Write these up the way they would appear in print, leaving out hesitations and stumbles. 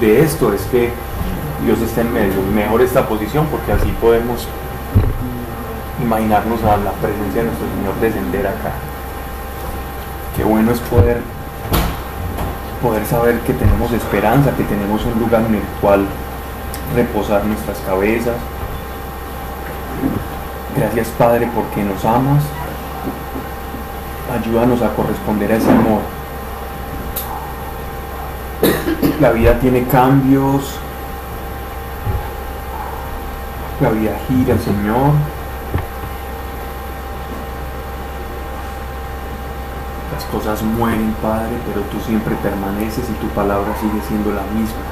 de esto es que Dios está en medio. Mejor esta posición porque así podemos imaginarnos a la presencia de nuestro Señor descender acá. Qué bueno es poder saber que tenemos esperanza, que tenemos un lugar en el cual reposar nuestras cabezas. Gracias, Padre, porque nos amas. Ayúdanos a corresponder a ese amor. La vida tiene cambios, la vida gira, Señor. Las cosas mueren, Padre, pero tú siempre permaneces y tu palabra sigue siendo la misma.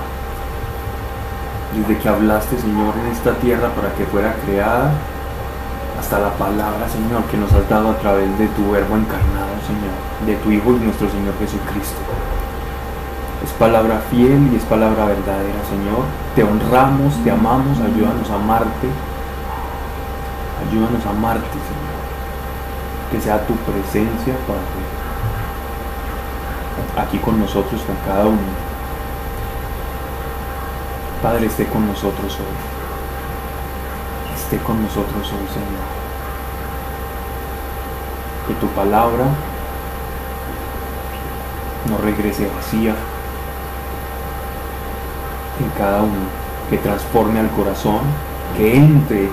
Desde que hablaste, Señor, en esta tierra para que fuera creada, hasta la palabra, Señor, que nos has dado a través de tu Verbo encarnado, Señor, de tu Hijo y nuestro Señor Jesucristo. Es palabra fiel y es palabra verdadera, Señor. Te honramos, te amamos, ayúdanos a amarte. Ayúdanos a amarte, Señor. Que sea tu presencia, Padre, aquí con nosotros, con cada uno. Padre, esté con nosotros hoy. Esté con nosotros hoy, Señor. Que tu palabra no regrese vacía en cada uno, que transforme al corazón, que entre y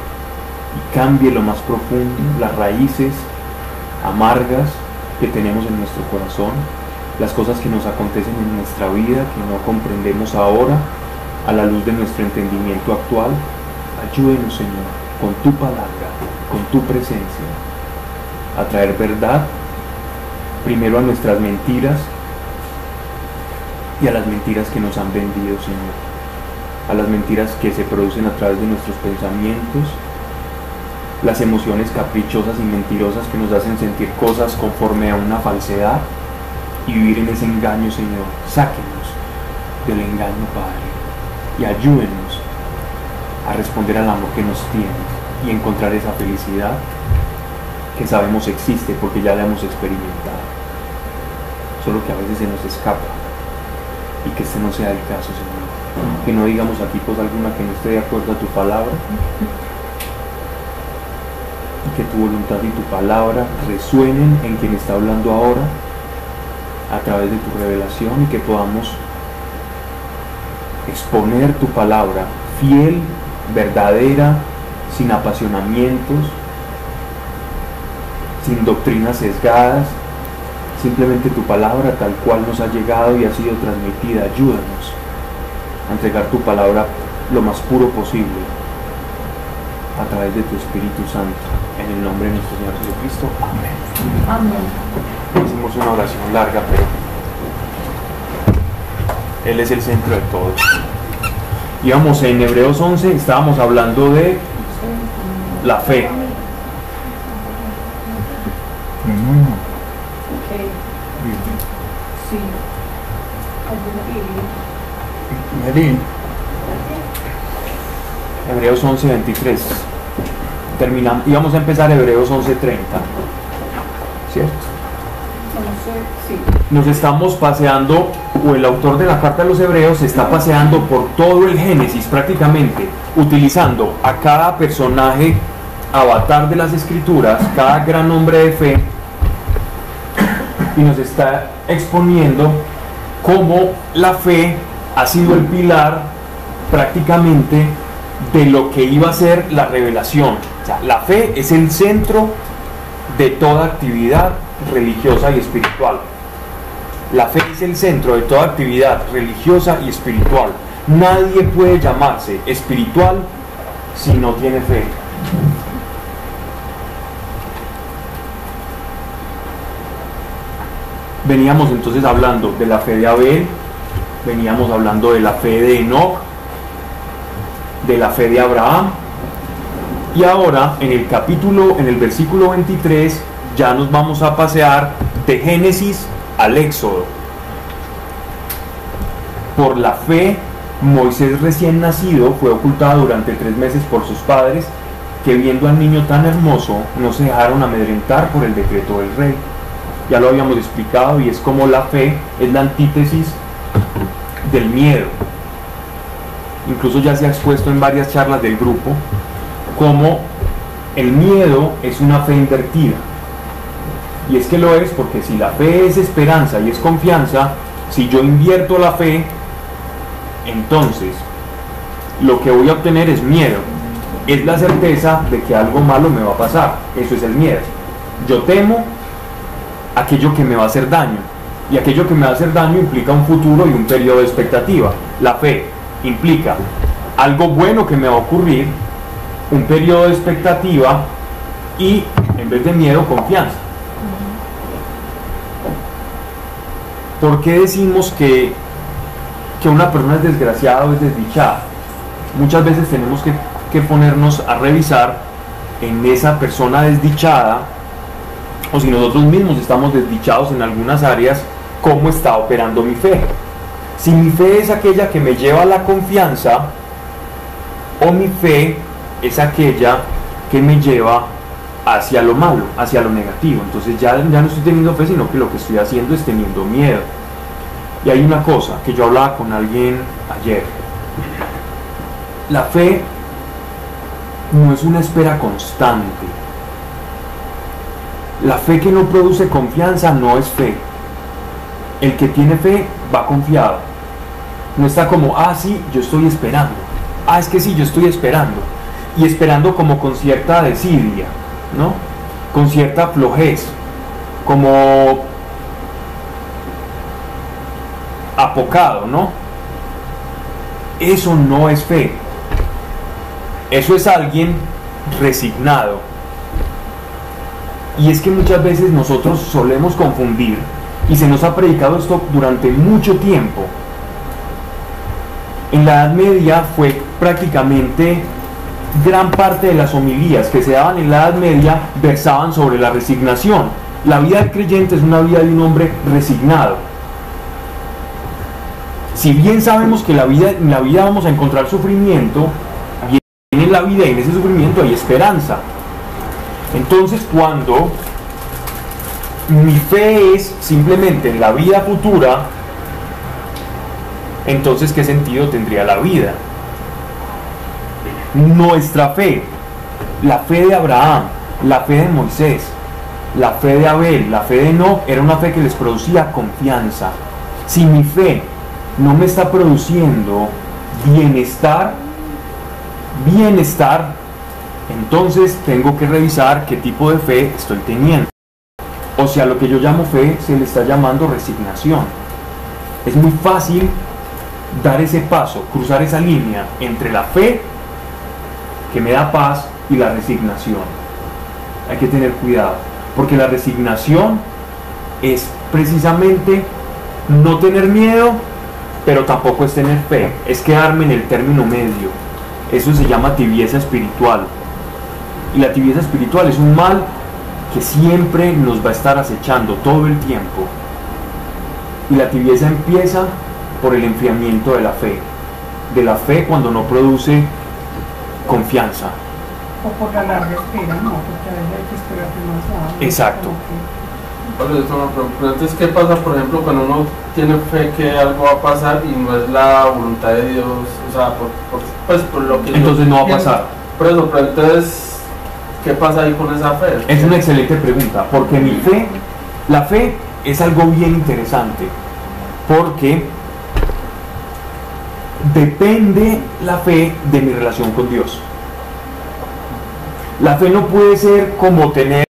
cambie lo más profundo, las raíces amargas que tenemos en nuestro corazón, las cosas que nos acontecen en nuestra vida, que no comprendemos ahora, a la luz de nuestro entendimiento actual. Ayúdenos, Señor, con tu palabra, con tu presencia, a traer verdad, primero a nuestras mentiras y a las mentiras que nos han vendido, Señor, a las mentiras que se producen a través de nuestros pensamientos, las emociones caprichosas y mentirosas que nos hacen sentir cosas conforme a una falsedad y vivir en ese engaño, Señor. Sáquenos del engaño, Padre, y ayúdenos a responder al amor que nos tienes y encontrar esa felicidad que sabemos existe porque ya la hemos experimentado, solo que a veces se nos escapa, y que este no sea el caso, Señor. Que no digamos aquí cosa alguna que no esté de acuerdo a tu palabra, y que tu voluntad y tu palabra resuenen en quien está hablando ahora a través de tu revelación, y que podamos exponer tu palabra fiel, verdadera, sin apasionamientos, sin doctrinas sesgadas, simplemente tu palabra tal cual nos ha llegado y ha sido transmitida. Ayúdanos a entregar tu palabra lo más puro posible a través de tu Espíritu Santo, en el nombre de nuestro Señor Jesucristo. Amén. Amén. Hicimos una oración larga, pero Él es el centro de todo. Íbamos en Hebreos 11, estábamos hablando de la fe. Hebreos 11:23. Terminamos, íbamos a empezar Hebreos 11:30, ¿cierto? Nos estamos paseando, o el autor de la carta a los Hebreos se está paseando por todo el Génesis prácticamente, utilizando a cada personaje avatar de las Escrituras, cada gran hombre de fe, y nos está exponiendo cómo la fe ha sido el pilar prácticamente de lo que iba a ser la revelación. O sea, la fe es el centro de toda actividad religiosa y espiritual. La fe es el centro de toda actividad religiosa y espiritual. Nadie puede llamarse espiritual si no tiene fe. Veníamos entonces hablando de la fe de Abel, veníamos hablando de la fe de Enoc, de la fe de Abraham, y ahora en el versículo 23 ya nos vamos a pasear de Génesis al Éxodo. Por la fe, Moisés recién nacido fue ocultado durante 3 meses por sus padres, que viendo al niño tan hermoso no se dejaron amedrentar por el decreto del rey. Ya lo habíamos explicado, y es como la fe es la antítesis del miedo. incluso ya se ha expuesto en varias charlas del grupo, como el miedo es una fe invertida. Y es que lo es porque si la fe es esperanza y es confianza, si yo invierto la fe, entonces lo que voy a obtener es miedo. Es la certeza de que algo malo me va a pasar. Eso es el miedo. Yo temo aquello que me va a hacer daño. Y aquello que me va a hacer daño implica un futuro y un periodo de expectativa. La fe implica algo bueno que me va a ocurrir, un periodo de expectativa y, en vez de miedo, confianza. ¿Por qué decimos que una persona es desgraciada o es desdichada? Muchas veces tenemos que ponernos a revisar en esa persona desdichada, o si nosotros mismos estamos desdichados en algunas áreas, cómo está operando mi fe. Si mi fe es aquella que me lleva a la confianza, o mi fe es aquella que me lleva hacia lo malo, hacia lo negativo. Entonces ya no estoy teniendo fe, sino que lo que estoy haciendo es teniendo miedo. Y hay una cosa que yo hablaba con alguien ayer. La fe no es una espera constante. La fe que no produce confianza no es fe. El que tiene fe va confiado. No está como, sí, yo estoy esperando. Es que sí, yo estoy esperando. Y esperando como con cierta desidia, ¿no? Con cierta flojez, como apocado, ¿no? Eso no es fe. Eso es alguien resignado. Y es que muchas veces nosotros solemos confundir, y se nos ha predicado esto durante mucho tiempo. En la Edad Media fue prácticamente gran parte de las homilías que se daban en la Edad Media versaban sobre la resignación. La vida del creyente es una vida de un hombre resignado. Si bien sabemos que en la vida vamos a encontrar sufrimiento, bien en la vida y en ese sufrimiento hay esperanza. Entonces, cuando mi fe es simplemente en la vida futura, entonces ¿qué sentido tendría la vida? Nuestra fe, la fe de Abraham, la fe de Moisés, la fe de Abel, la fe de Enoc, era una fe que les producía confianza. Si mi fe no me está produciendo bienestar, entonces tengo que revisar qué tipo de fe estoy teniendo. O sea, lo que yo llamo fe se le está llamando resignación. Es muy fácil dar ese paso, cruzar esa línea entre la fe que me da paz y la resignación. Hay que tener cuidado, porque la resignación es precisamente no tener miedo, pero tampoco es tener fe, es quedarme en el término medio. Eso se llama tibieza espiritual. Y la tibieza espiritual es un mal que siempre nos va a estar acechando todo el tiempo. Y la tibieza empieza por el enfriamiento de la fe cuando no produce confianza. O por la larga espera, no, porque a veces hay que esperar demasiado. Exacto. Pero entonces, ¿qué pasa, por ejemplo, cuando uno tiene fe que algo va a pasar y no es la voluntad de Dios? O sea, por lo que entonces no va a pasar. Por eso, pero entonces, ¿qué pasa ahí con esa fe? Es una excelente pregunta, porque la fe es algo bien interesante, porque depende la fe de mi relación con Dios. La fe no puede ser como tener